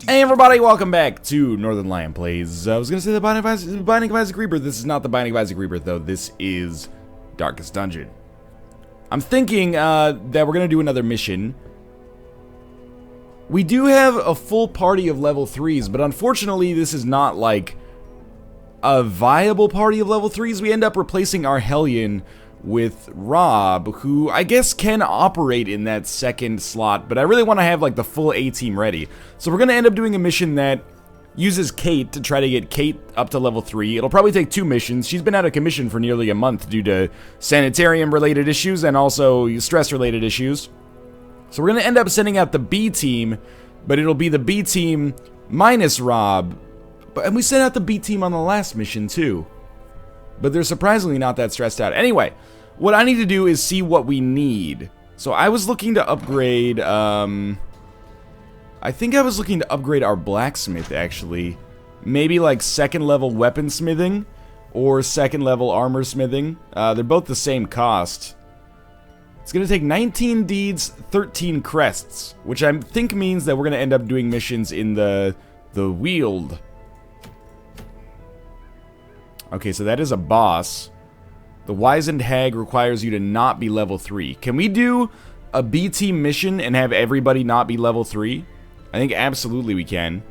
Hey everybody, welcome back to Northernlion Plays. I was gonna say the Binding of Isaac Rebirth. This is not the Binding of Isaac Rebirth though. This is Darkest Dungeon. I'm thinking that we're gonna do another mission. We do have a full party of level 3s, but unfortunately this is not like a viable party of level 3s. We end up replacing our Hellion with Rob, who I guess can operate in that second slot, but I really want to have like the full A-team ready. So we're going to end up doing a mission that uses Kate to try to get Kate up to level 3. It'll probably take 2 missions. She's been out of commission for nearly a month due to sanitarium-related issues and also stress-related issues. So we're going to end up sending out the B-team, but it'll be the B-team minus Rob. And we sent out the B-team on the last mission too. But they're surprisingly not that stressed out. Anyway, what I need to do is see what we need. So I was looking to upgrade, I think I was looking to upgrade our blacksmith, actually. Maybe like 2nd level weaponsmithing or 2nd level armor smithing. They're both the same cost. It's going to take 19 deeds, 13 crests, which I think means that we're going to end up doing missions in the Weald. Okay, so that is a boss. The Wizened Hag requires you to not be level 3. Can we do a B-team mission and have everybody not be level 3? I think absolutely we can.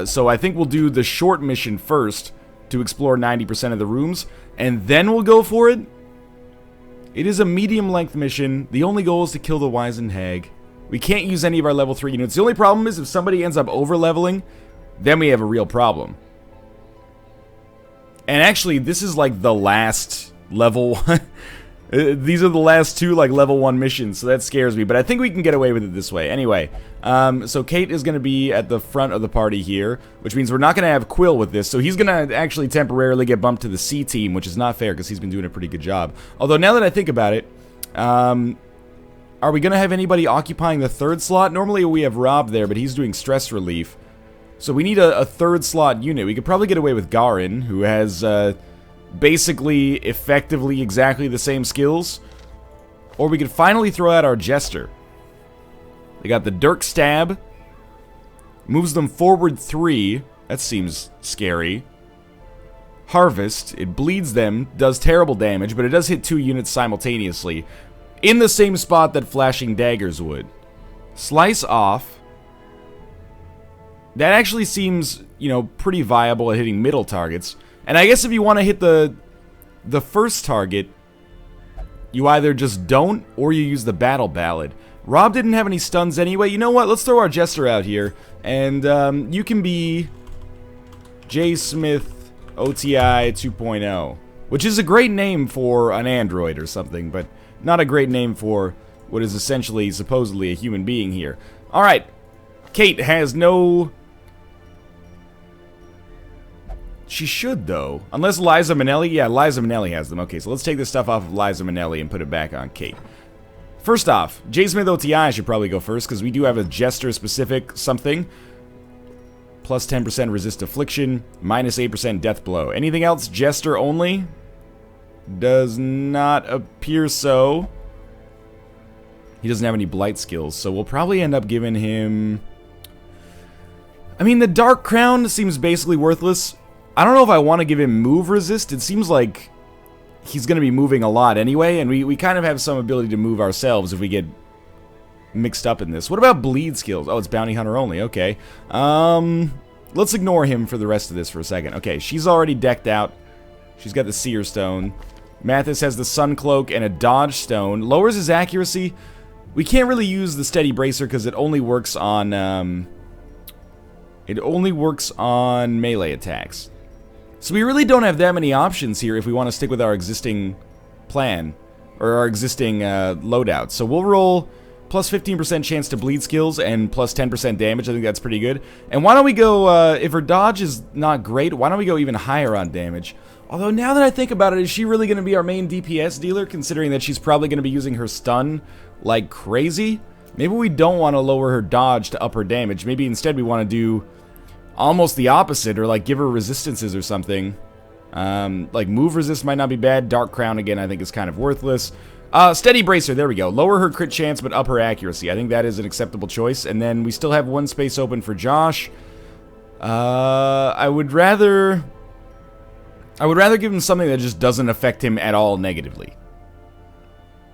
So I think we'll do the short mission first to explore 90% of the rooms, and then we'll go for it. It is a medium-length mission. The only goal is to kill the Wizened Hag. We can't use any of our level 3 units. The only problem is if somebody ends up over-leveling, then we have a real problem. And actually, this is like the last level one. These are the last 2 like level 1 missions, so that scares me. But I think we can get away with it this way. Anyway, so Kate is going to be at the front of the party here, which means we're not going to have Quill with this. So he's going to actually temporarily get bumped to the C team, which is not fair because he's been doing a pretty good job. Although now that I think about it, are we going to have anybody occupying the 3rd slot? Normally we have Rob there, but he's doing stress relief. So we need a 3rd slot unit. We could probably get away with Garin, who has basically, effectively, exactly the same skills. Or we could finally throw out our Jester. They got the Dirk Stab. Moves them forward 3. That seems scary. Harvest. It bleeds them, does terrible damage, but it does hit 2 units simultaneously. In the same spot that Flashing Daggers would. Slice Off. That actually seems, you know, pretty viable at hitting middle targets. And I guess if you want to hit the first target, you either just don't or you use the Battle Ballad. Rob didn't have any stuns anyway. You know what? Let's throw our Jester out here. And you can be J. Smith OTI 2.0. Which is a great name for an android or something, but not a great name for what is essentially, supposedly, a human being here. Alright. Kate has no... She should, though. Unless Liza Minnelli... Yeah, Liza Minnelli has them. Okay, so let's take this stuff off of Liza Minnelli and put it back on Kate. First off, J. Smith OTI should probably go first, because we do have a Jester-specific something. Plus 10% resist affliction, minus 8% death blow. Anything else Jester only? Does not appear so. He doesn't have any blight skills, so we'll probably end up giving him... I mean, the Dark Crown seems basically worthless. I don't know if I want to give him move resist. It seems like he's going to be moving a lot anyway, and we kind of have some ability to move ourselves if we get mixed up in this. What about bleed skills? Oh, it's bounty hunter only. Okay. Let's ignore him for the rest of this for a second. Okay, she's already decked out. She's got the Seer Stone. Mathis has the Sun Cloak and a Dodge Stone. Lowers his accuracy. We can't really use the Steady Bracer because it only works on melee attacks. So we really don't have that many options here if we want to stick with our existing plan, or our existing loadout. So we'll roll plus 15% chance to bleed skills and plus 10% damage. I think that's pretty good. And why don't we go, if her dodge is not great, why don't we go even higher on damage? Although now that I think about it, is she really going to be our main DPS dealer, considering that she's probably going to be using her stun like crazy? Maybe we don't want to lower her dodge to up her damage. Maybe instead we want to do almost the opposite, or like give her resistances or something. Like move resist might not be bad. Dark Crown again I think is kind of worthless. Steady Bracer, there we go. Lower her crit chance, but up her accuracy. I think that is an acceptable choice. And then we still have one space open for Josh. I would rather give him something that just doesn't affect him at all negatively.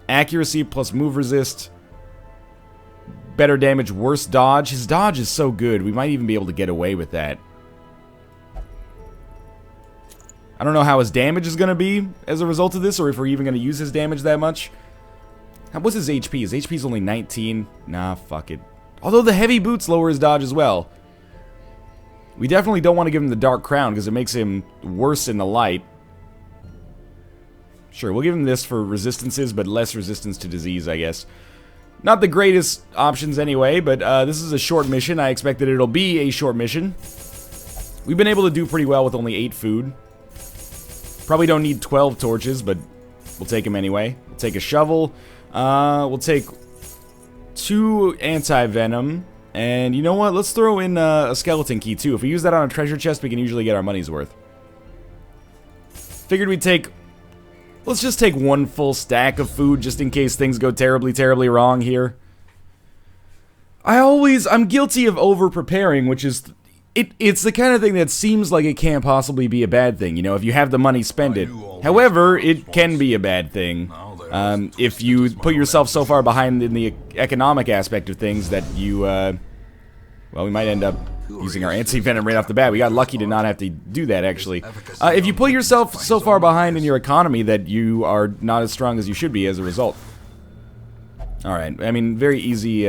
Accuracy plus move resist. Better damage, worse dodge. His dodge is so good, we might even be able to get away with that. I don't know how his damage is going to be as a result of this, or if we're even going to use his damage that much. What's his HP? His HP is only 19. Nah, fuck it. Although the heavy boots lower his dodge as well. We definitely don't want to give him the Dark Crown, because it makes him worse in the light. Sure, we'll give him this for resistances, but less resistance to disease, I guess. Not the greatest options anyway, but this is a short mission. I expect that it'll be a short mission. We've been able to do pretty well with only 8 food. Probably don't need 12 torches, but we'll take them anyway. We'll take a shovel. We'll take 2 anti-venom. And you know what? Let's throw in a skeleton key, too. If we use that on a treasure chest, we can usually get our money's worth. Figured we'd take... Let's just take 1 full stack of food, just in case things go terribly, terribly wrong here. I'm guilty of over-preparing, which is... It's the kind of thing that seems like it can't possibly be a bad thing. You know, if you have the money, spend it. However, it can be a bad thing. If you put yourself so far behind in the economic aspect of things that you, well, we might end up using our anti-venom right off the bat. We got lucky to not have to do that, actually. If you put yourself so far behind in your economy that you are not as strong as you should be as a result. Alright, I mean, very easy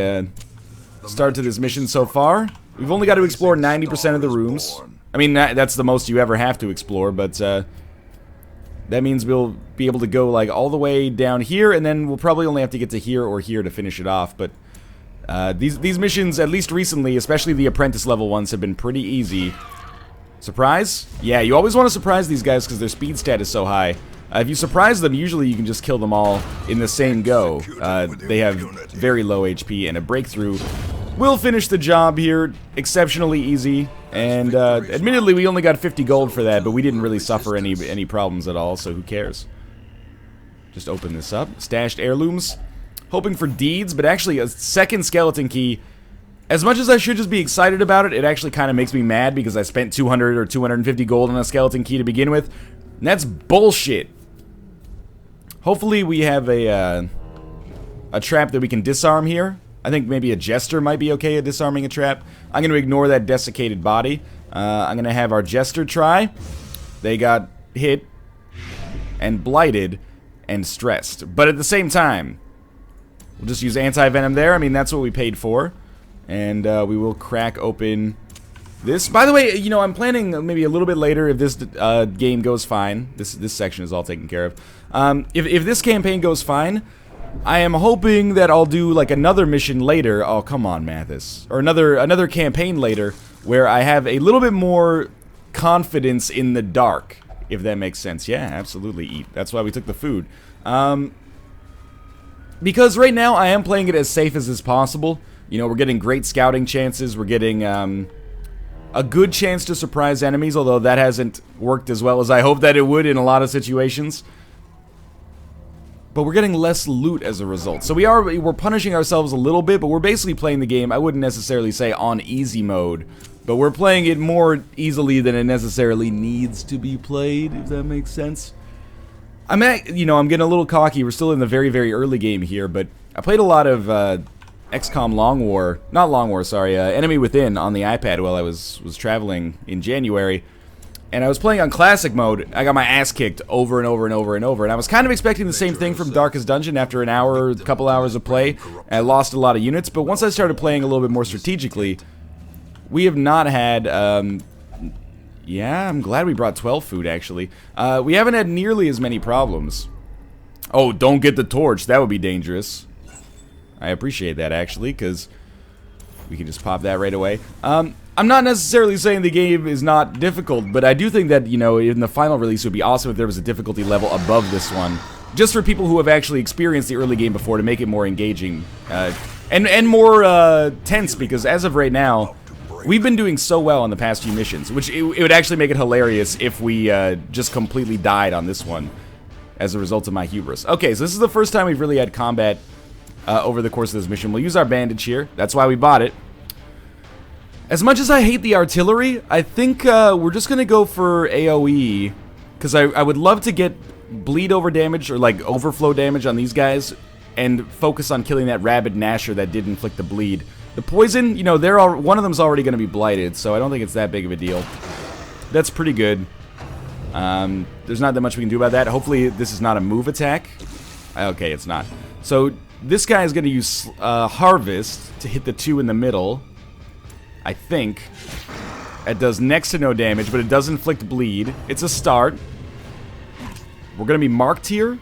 start to this mission so far. We've only got to explore 90% of the rooms. I mean, that's the most you ever have to explore, but that means we'll be able to go like all the way down here, and then we'll probably only have to get to here or here to finish it off. But these missions, at least recently, especially the apprentice level ones, have been pretty easy. Surprise? Yeah, you always want to surprise these guys because their speed stat is so high. If you surprise them, usually you can just kill them all in the same go. They have very low HP, and a breakthrough will finish the job here. Exceptionally easy. And admittedly, we only got 50 gold for that, but we didn't really suffer any problems at all, so who cares? Just open this up. Stashed heirlooms. Hoping for deeds, but actually a second skeleton key. As much as I should just be excited about it, it actually kind of makes me mad because I spent 200 or 250 gold on a skeleton key to begin with. And that's bullshit. Hopefully we have a trap that we can disarm here. I think maybe a jester might be okay at disarming a trap. I'm going to ignore that desiccated body. I'm going to have our jester try. They got hit and blighted and stressed. But at the same time, we'll just use anti-venom there. I mean, that's what we paid for. And we will crack open this. By the way, you know, I'm planning maybe a little bit later if this game goes fine. This section is all taken care of. If this campaign goes fine, I am hoping that I'll do like another mission later. Oh, come on, Mathis. Or another campaign later where I have a little bit more confidence in the dark, if that makes sense. Yeah, absolutely eat. That's why we took the food. Because right now I am playing it as safe as is possible. You know, we're getting great scouting chances. We're getting a good chance to surprise enemies, although that hasn't worked as well as I hoped that it would in a lot of situations. But we're getting less loot as a result. So we're punishing ourselves a little bit, but we're basically playing the game, I wouldn't necessarily say on easy mode, but we're playing it more easily than it necessarily needs to be played, if that makes sense. I'm getting a little cocky. We're still in the very, very early game here, but I played a lot of XCOM Enemy Within on the iPad while I was traveling in January. And I was playing on classic mode. I got my ass kicked over and over and over and over. And I was kind of expecting the same thing from Darkest Dungeon after an hour, a couple hours of play. And I lost a lot of units. But once I started playing a little bit more strategically, we have not had... yeah, I'm glad we brought 12 food, actually. We haven't had nearly as many problems. Oh, don't get the torch. That would be dangerous. I appreciate that, actually, because we can just pop that right away. I'm not necessarily saying the game is not difficult, but I do think that, you know, in the final release it would be awesome if there was a difficulty level above this one. Just for people who have actually experienced the early game before to make it more engaging. And more tense, because as of right now, we've been doing so well on the past few missions, which it would actually make it hilarious if we just completely died on this one. as a result of my hubris. Okay, so this is the first time we've really had combat over the course of this mission. We'll use our bandage here. That's why we bought it. As much as I hate the artillery, I think we're just going to go for AoE, because I would love to get bleed over damage, or like overflow damage on these guys, and focus on killing that rabid Gnasher that did inflict the bleed. The poison, you know, one of them's already going to be blighted, so I don't think it's that big of a deal. That's pretty good. There's not that much we can do about that. Hopefully this is not a move attack. Okay, it's not. So this guy is going to use Harvest to hit the 2 in the middle, I think. It does next to no damage, but it does inflict bleed. It's a start. We're going to be marked here.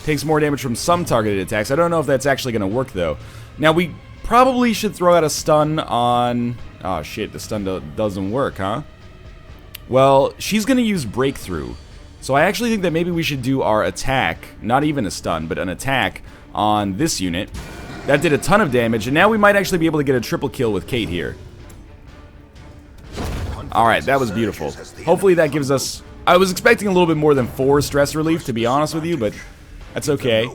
Takes more damage from some targeted attacks. I don't know if that's actually going to work, though. Now, we probably should throw out a stun on... Oh, shit, the stun doesn't work, huh? Well, she's going to use Breakthrough. So I actually think that maybe we should do our attack, not even a stun, but an attack on this unit. That did a ton of damage, and now we might actually be able to get a triple kill with Kate here. Alright, that was beautiful. Hopefully that gives us... I was expecting a little bit more than 4 stress relief, to be honest with you, but that's okay.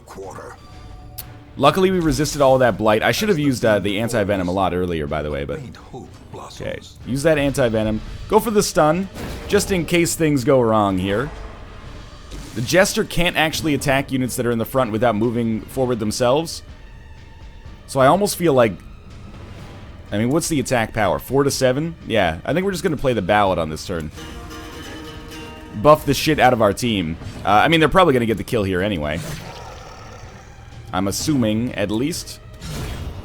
Luckily, we resisted all of that blight. I should have used the anti-venom a lot earlier, by the way, but... Okay, use that anti-venom. Go for the stun, just in case things go wrong here. The Jester can't actually attack units that are in the front without moving forward themselves. So I almost feel like... I mean, what's the attack power? 4 to 7? Yeah, I think we're just going to play the ballad on this turn. Buff the shit out of our team. I mean, they're probably going to get the kill here anyway. I'm assuming, at least.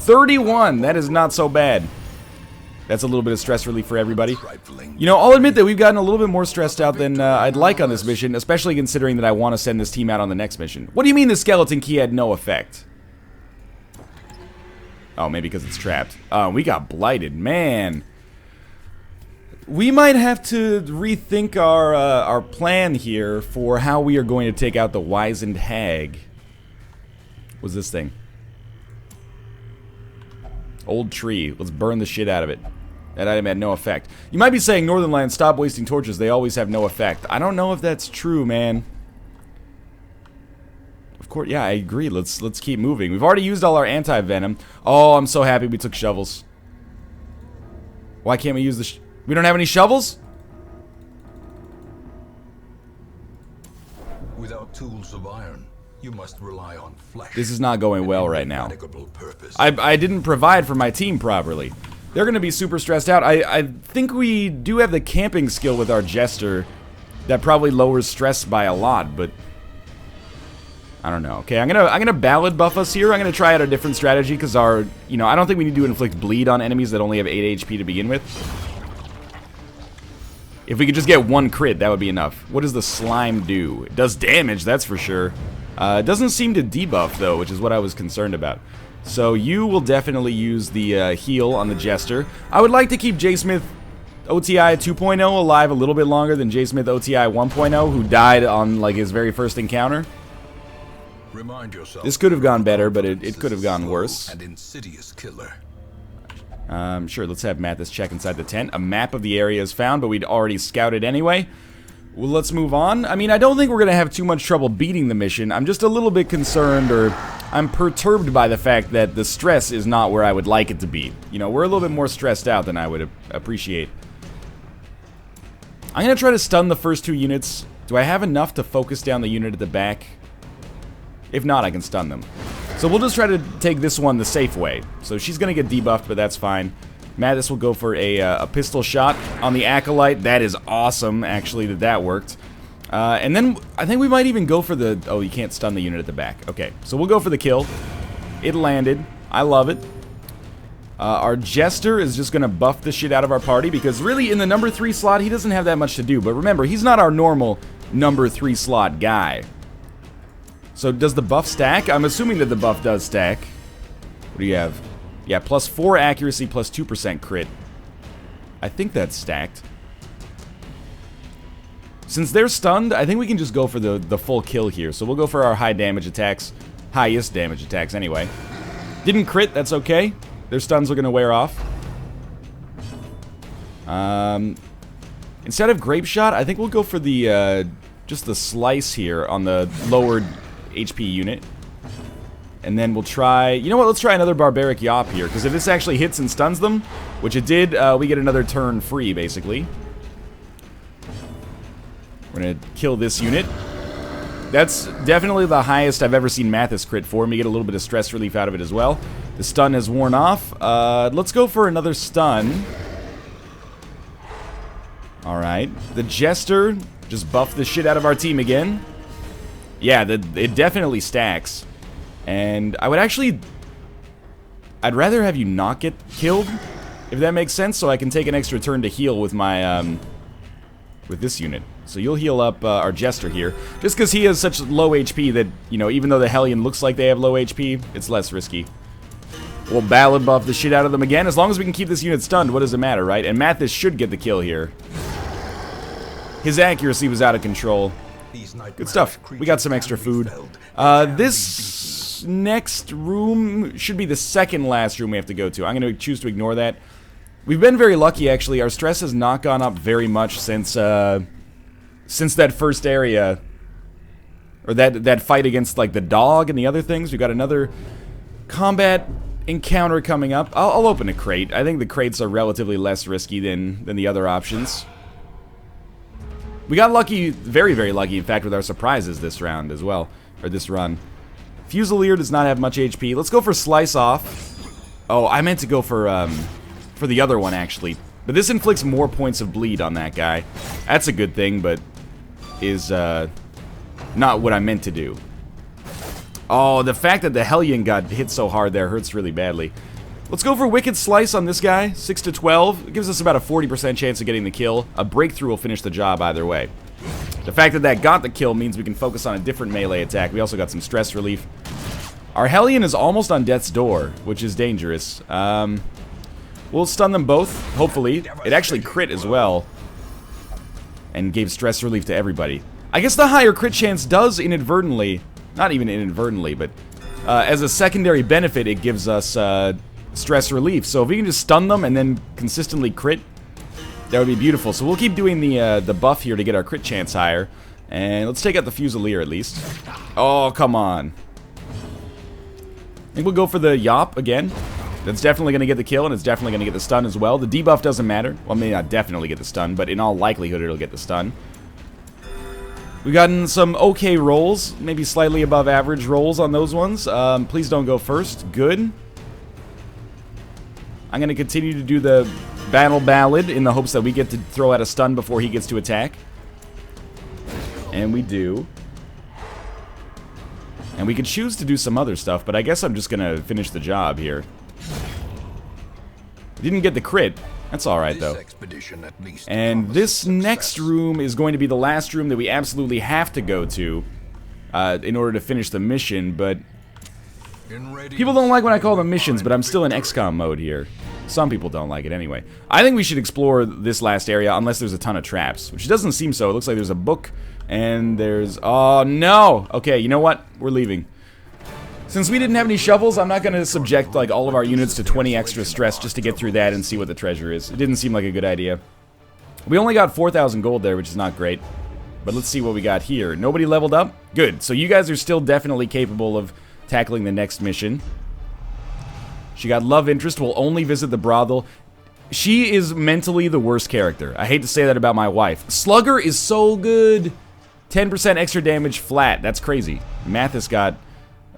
31! That is not so bad. That's a little bit of stress relief for everybody. You know, I'll admit that we've gotten a little bit more stressed out than I'd like on this mission, especially considering that I want to send this team out on the next mission. What do you mean the skeleton key had no effect? Oh, maybe because it's trapped. Oh, we got blighted. Man. We might have to rethink our plan here for how we are going to take out the wizened hag. What's this thing? Old tree. Let's burn the shit out of it. That item had no effect. You might be saying, Northernlion, stop wasting torches. They always have no effect. I don't know if that's true, man. Of course, yeah, I agree. Let's keep moving. We've already used all our anti-venom. Oh, I'm so happy we took shovels. Why can't we use the... We don't have any shovels? Without tools of iron, you must rely on flesh. This is not going well right now. I didn't provide for my team properly. They're going to be super stressed out. I think we do have the camping skill with our Jester that probably lowers stress by a lot, but I don't know. Okay, I'm gonna ballad buff us here. I'm gonna try out a different strategy because I don't think we need to inflict bleed on enemies that only have 8 HP to begin with. If we could just get 1 crit, that would be enough. What does the slime do? It does damage, that's for sure. It doesn't seem to debuff, though, which is what I was concerned about. So you will definitely use the heal on the Jester. I would like to keep J-Smith OTI 2.0 alive a little bit longer than J-Smith OTI 1.0, who died on like his very first encounter. This could have gone better, but it could have gone worse. And insidious killer. Sure, let's have Mathis check inside the tent. A map of the area is found, but we'd already scouted anyway. Well, let's move on. I mean, I don't think we're going to have too much trouble beating the mission. I'm just a little bit concerned, or I'm perturbed by the fact that the stress is not where I would like it to be. You know, we're a little bit more stressed out than I would appreciate. I'm going to try to stun the first 2 units. Do I have enough to focus down the unit at the back? If not, I can stun them. So we'll just try to take this one the safe way. So she's going to get debuffed, but that's fine. Mathis will go for a pistol shot on the Acolyte. That is awesome, actually, that worked. And then I think we might even go for the... Oh, you can't stun the unit at the back. Okay, so we'll go for the kill. It landed. I love it. Our Jester is just going to buff the shit out of our party, because really, in the number 3 slot, he doesn't have that much to do. But remember, he's not our normal number 3 slot guy. So does the buff stack? I'm assuming that the buff does stack. What do you have? Yeah, plus 4 accuracy, plus 2% crit. I think that's stacked. Since they're stunned, I think we can just go for the full kill here. So we'll go for our high damage attacks. Highest damage attacks, anyway. Didn't crit, that's okay. Their stuns are going to wear off. Instead of Grape Shot, I think we'll go for the just the slice here on the lowered HP unit. And then we'll try... You know what? Let's try another Barbaric Yop here. Because if this actually hits and stuns them, which it did, we get another turn free, basically. We're going to kill this unit. That's definitely the highest I've ever seen Mathis crit for. Me get a little bit of stress relief out of it as well. The stun has worn off. Let's go for another stun. Alright. The Jester just buffed the shit out of our team again. Yeah, it definitely stacks. And I would actually... I'd rather have you not get killed, if that makes sense, so I can take an extra turn to heal with my, with this unit. So you'll heal up our Jester here. Just because he has such low HP that, you know, even though the Hellion looks like they have low HP, it's less risky. We'll Ballad buff the shit out of them again. As long as we can keep this unit stunned, what does it matter, right? And Mathis should get the kill here. His accuracy was out of control. Good stuff. We got some extra food. This next room should be the second last room we have to go to. I'm going to choose to ignore that. We've been very lucky, actually. Our stress has not gone up very much since that first area. Or that fight against, like, the dog and the other things. We've got another combat encounter coming up. I'll open a crate. I think the crates are relatively less risky than the other options. We got lucky, very, very lucky, in fact, with our surprises this round as well. Or this run. Fusilier does not have much HP. Let's go for Slice Off. Oh, I meant to go for the other one, actually. But this inflicts more points of bleed on that guy. That's a good thing, but is not what I meant to do. Oh, the fact that the Hellion got hit so hard there hurts really badly. Let's go for Wicked Slice on this guy. 6 to 12. It gives us about a 40% chance of getting the kill. A breakthrough will finish the job either way. The fact that that got the kill means we can focus on a different melee attack. We also got some stress relief. Our Hellion is almost on death's door, which is dangerous. We'll stun them both, hopefully. It actually crit as well. And gave stress relief to everybody. I guess the higher crit chance does inadvertently, not even inadvertently, but as a secondary benefit, it gives us stress relief. So if we can just stun them and then consistently crit, that would be beautiful. So we'll keep doing the buff here to get our crit chance higher. And let's take out the Fusilier at least. Oh, come on. I think we'll go for the Yop again. That's definitely going to get the kill, and it's definitely going to get the stun as well. The debuff doesn't matter. Well, maybe not definitely get the stun, but in all likelihood it'll get the stun. We've gotten some okay rolls, maybe slightly above average rolls on those ones. Please don't go first. Good. I'm going to continue to do the Battle Ballad in the hopes that we get to throw out a stun before he gets to attack. And we do. And we could choose to do some other stuff, but I guess I'm just going to finish the job here. Didn't get the crit. That's alright, though. And this next room is going to be the last room that we absolutely have to go to in order to finish the mission, but people don't like when I call them missions, but I'm still in XCOM mode here. Some people don't like it anyway. I think we should explore this last area unless there's a ton of traps, which doesn't seem so. It looks like there's a book, and there's... Oh, no! Okay, you know what? We're leaving. Since we didn't have any shovels, I'm not going to subject like all of our units to 20 extra stress just to get through that and see what the treasure is. It didn't seem like a good idea. We only got 4,000 gold there, which is not great. But let's see what we got here. Nobody leveled up? Good. So you guys are still definitely capable of tackling the next mission. She got love interest, will only visit the brothel. She is mentally the worst character. I hate to say that about my wife. Slugger is so good. 10% extra damage flat. That's crazy. Mathis got...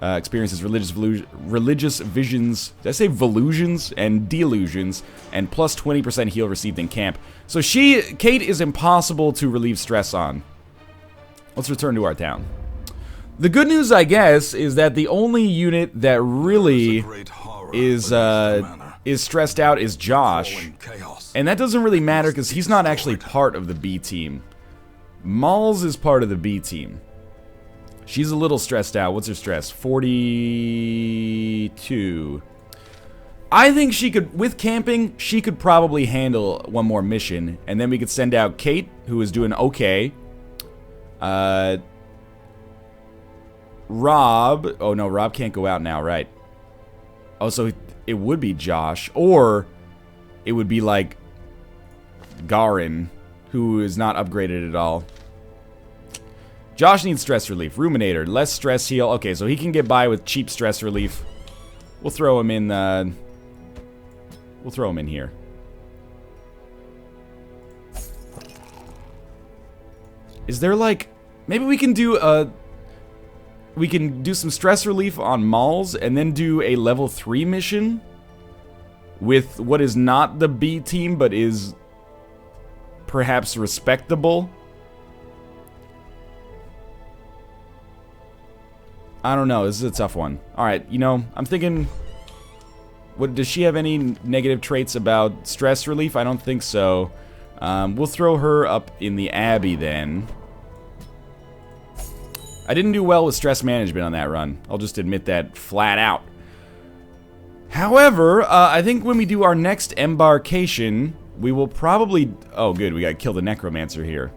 experiences religious visions, did I say volusions and delusions, and plus 20% heal received in camp. So Kate is impossible to relieve stress on. Let's return to our town. The good news, I guess, is that the only unit that really is stressed out is Josh. And that doesn't really matter because he's not actually part of the B team. Malls is part of the B team. She's a little stressed out. What's her stress? 42. I think she could, with camping, she could probably handle one more mission. And then we could send out Kate, who is doing okay. Rob. Oh, no, Rob can't go out now, right? Oh, so it would be Josh. Or it would be like Garin, who is not upgraded at all. Josh needs stress relief. Ruminator, less stress heal. Okay, so he can get by with cheap stress relief. We'll throw him in, we'll throw him in here. Is there, like... Maybe we can do some stress relief on Malls and then do a level 3 mission with what is not the B team but is perhaps respectable. I don't know, this is a tough one. Alright, you know, I'm thinking... What, does she have any negative traits about stress relief? I don't think so. We'll throw her up in the Abbey then. I didn't do well with stress management on that run. I'll just admit that flat out. However, I think when we do our next embarkation, we will probably... Oh, good, we gotta kill the Necromancer here.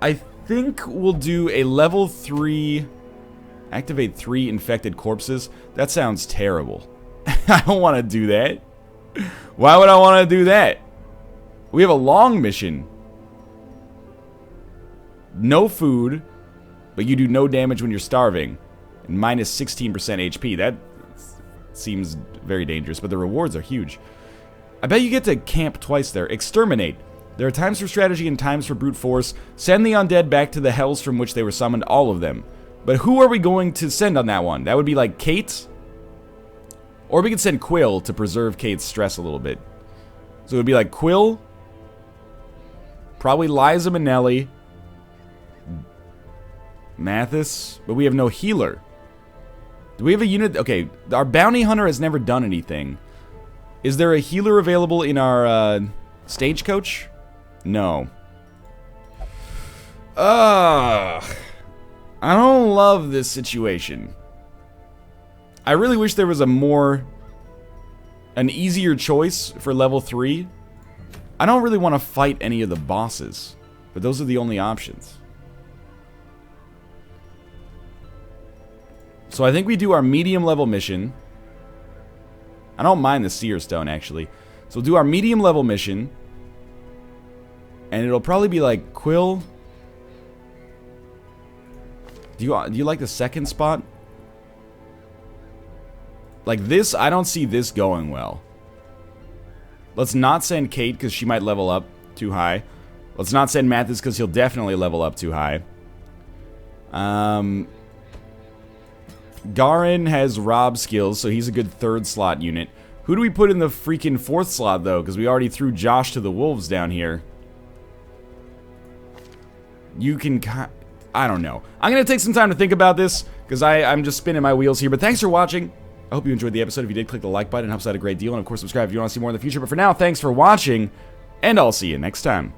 I think we'll do a level 3... Activate 3 infected corpses. That sounds terrible. I don't want to do that. Why would I want to do that? We have a long mission. No food, but you do no damage when you're starving. And minus 16% HP. That seems very dangerous, but the rewards are huge. I bet you get to camp twice there. Exterminate. There are times for strategy and times for brute force. Send the undead back to the hells from which they were summoned, all of them. But who are we going to send on that one? That would be like Kate. Or we could send Quill to preserve Kate's stress a little bit. So it would be like Quill. Probably Liza Minnelli. Mathis. But we have no healer. Do we have a unit? Okay, our bounty hunter has never done anything. Is there a healer available in our stagecoach? No. I don't love this situation. I really wish there was an easier choice for level 3. I don't really want to fight any of the bosses, but those are the only options. So I think we do our medium level mission. I don't mind the Seer Stone, actually. So we'll do our medium level mission. And it'll probably be like Quill. Do you like the second spot? Like this, I don't see this going well. Let's not send Kate because she might level up too high. Let's not send Mathis because he'll definitely level up too high. Garin has Rob skills, so he's a good 3rd slot unit. Who do we put in the freaking 4th slot, though? Because we already threw Josh to the wolves down here. You can... I don't know. I'm going to take some time to think about this, because I'm just spinning my wheels here. But thanks for watching. I hope you enjoyed the episode. If you did, click the like button. It helps out a great deal. And, of course, subscribe if you want to see more in the future. But for now, thanks for watching, and I'll see you next time.